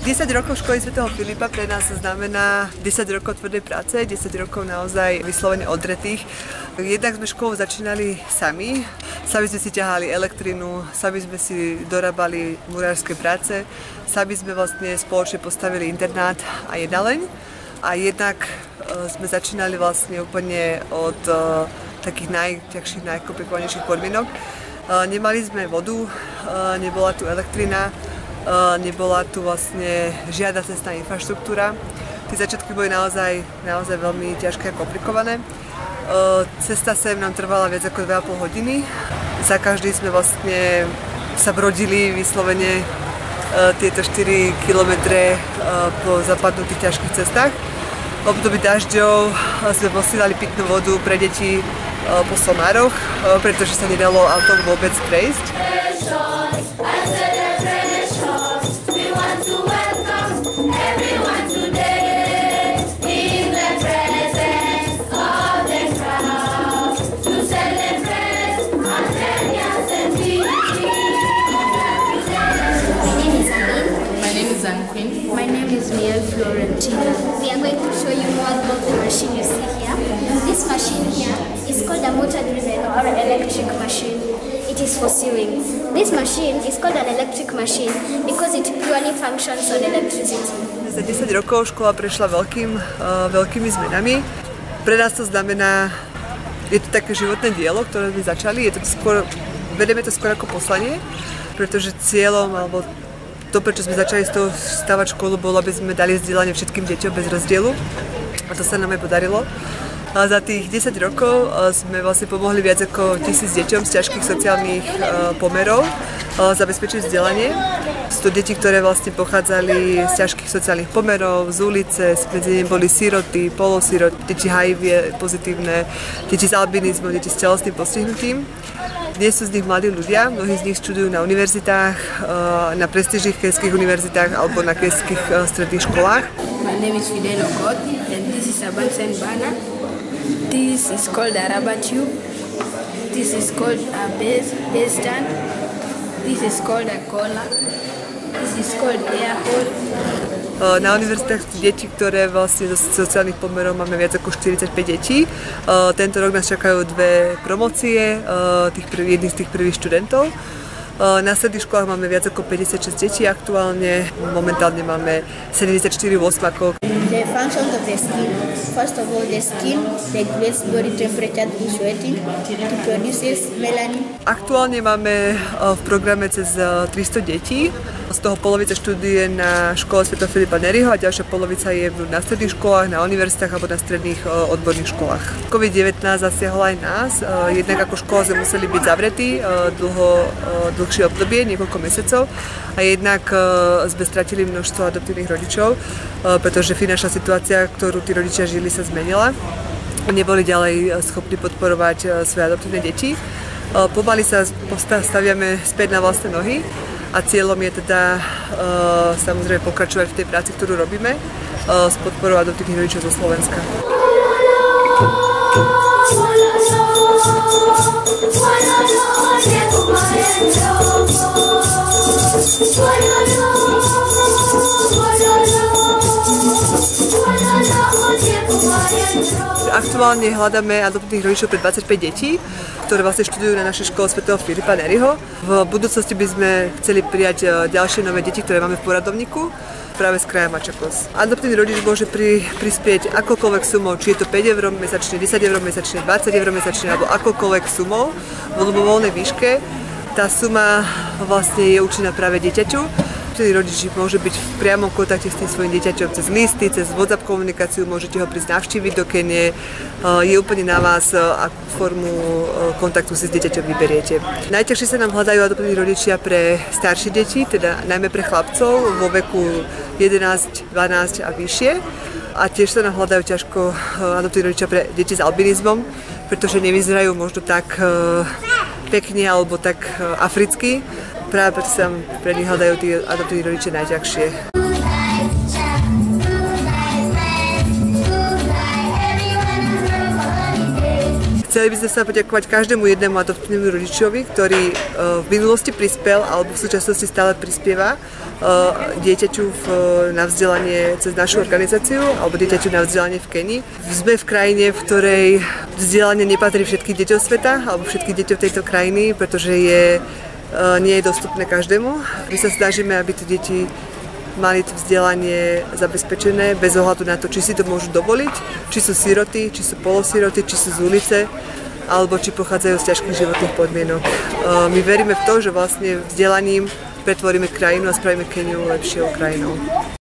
10 rokov školy svätého Filipa pre nás znamená 10 rokov tvrdej práce, 10 rokov naozaj vyslovene odretých. Jednak sme školu začínali sami sme si ťahali elektrinu, sami sme si dorábali murárske práce, sami sme vlastne spoločne postavili internát a jedaľeň. A jednak sme začínali vlastne úplne od takých najťažších, najkomplikovanejších podmienok. Nemali sme vodu, nebola tu elektrina, nebola tu vlastne žiadna cestná infraštruktúra. Tie začiatky boli naozaj veľmi ťažké a komplikované. Cesta sem nám trvala viac ako 2,5 hodiny. Za každý sme vlastne sa brodili vyslovene tieto 4 kilometre po zapadnutých ťažkých cestách. V období dažďov sme posílali pitnú vodu pre deti po somároch, pretože sa nedalo autom vôbec prejsť. My name is Miel Florentina. We are going to show you more about the machine you see here. This machine here is called a motor-driven or electric machine. It is for sewing. This machine is called an electric machine because it purely functions on electricity. Za 10 rokov škola prešla veľkými zmenami. Pre nás to znamená, je to také životné dielo, ktoré sme začali. Vedeme to skôr ako poslanie, pretože cieľom alebo to, prečo sme začali z toho stavať školu, bolo, aby sme dali vzdelanie všetkým deťom bez rozdielu. A to sa nám aj podarilo. A za tých 10 rokov sme vlastne pomohli viac ako 1000 deťom z ťažkých sociálnych pomerov zabezpečiť vzdelanie. Sú to deti, ktoré vlastne pochádzali z ťažkých sociálnych pomerov, z ulice, medzi nimi boli siroty, polosirot, deti HIV pozitívne, deti s albinizmom, deti s telesným postihnutím. Dnes sú z nich mladí ľudia, mnohí z nich študujú na univerzitách, na prestížnych keľských univerzitách alebo na keľských stredných školách. My name is Fidel Ogot and this is a Bunsen burner. This is called a rubber tube. This is called a base stand. This is called a collar. This is called air hole. Na univerzitách sú deti, ktoré vlastne zo sociálnych pomerov máme viac ako 45 detí. Tento rok nás čakajú 2 promócie, jedných z tých prvých študentov. Na stredných školách máme viac ako 56 detí aktuálne. Momentálne máme 74 osmakov. The functions of the skin. First of all, the skin regulates body temperature through sweating. It produces melanin. Aktuálne máme v programe cez 300 detí. Z toho polovica študuje na škole svätého Filipa Neriho a ďalšia polovica je na stredných školách, na univerzitách alebo na stredných odborných školách. COVID-19 zasiahol aj nás. Jednak ako škola sme museli byť zavretí dlhšie obdobie, niekoľko mesiacov. A jednak sme stratili množstvo adoptívnych rodičov, pretože finančná situácia, ktorú tí rodičia žili, sa zmenila. Neboli ďalej schopní podporovať svoje adoptívne deti. Pomaly sa staviame späť na vlastné nohy. A cieľom je teda samozrejme pokračovať v tej práci, ktorú robíme s podporou adoptívnych rodičov zo Slovenska. Aktuálne hľadáme adoptívnych rodičov pre 25 detí, ktoré vlastne študujú na našej škole svätého Filipa Neriho. V budúcnosti by sme chceli prijať ďalšie nové deti, ktoré máme v poradovníku, práve z kraja Mačakos. Adoptívny rodič môže prispieť akokoľvek sumou, či je to 5 eur mesačne, 10 eur mesačne, 20 eur mesačne, alebo akokoľvek sumou v ľubovoľnej výške. Tá suma vlastne je určená práve dieťaťu. Rodič môže byť v priamom kontakte s tým svojím dieťaťom cez listy, cez WhatsApp komunikáciu, môžete ho prísť navštíviť do Kene. Je úplne na vás, akú formu kontaktu si s dieťaťom vyberiete. Najťažšie sa nám hľadajú adoptívni rodičia pre staršie deti, teda najmä pre chlapcov vo veku 11, 12 a vyššie. A tiež sa nám hľadajú ťažko adoptívni rodičia pre deti s albinizmom, pretože nevyzerajú možno tak pekne alebo tak africky. Práve preto sa pre nich hľadajú tí adoptívni rodičia najťažšie. Chceli by sme sa poďakovať každému jednému adoptívnemu rodičovi, ktorý v minulosti prispel alebo v súčasnosti stále prispieva dieťaťu na vzdelanie cez našu organizáciu alebo dieťaťu na vzdelanie v Kenii. Sme v krajine, v ktorej vzdelanie nepatrí všetkým deťom sveta alebo všetkým deťom tejto krajiny, pretože nie je dostupné každému. My sa snažíme, aby tie deti mali to vzdelanie zabezpečené bez ohľadu na to, či si to môžu dovoliť, či sú siroty, či sú polosiroty, či sú z ulice, alebo či pochádzajú z ťažkých životných podmienok. My veríme v to, že vlastne vzdelaním pretvoríme krajinu a spravíme Keniu lepšou krajinou.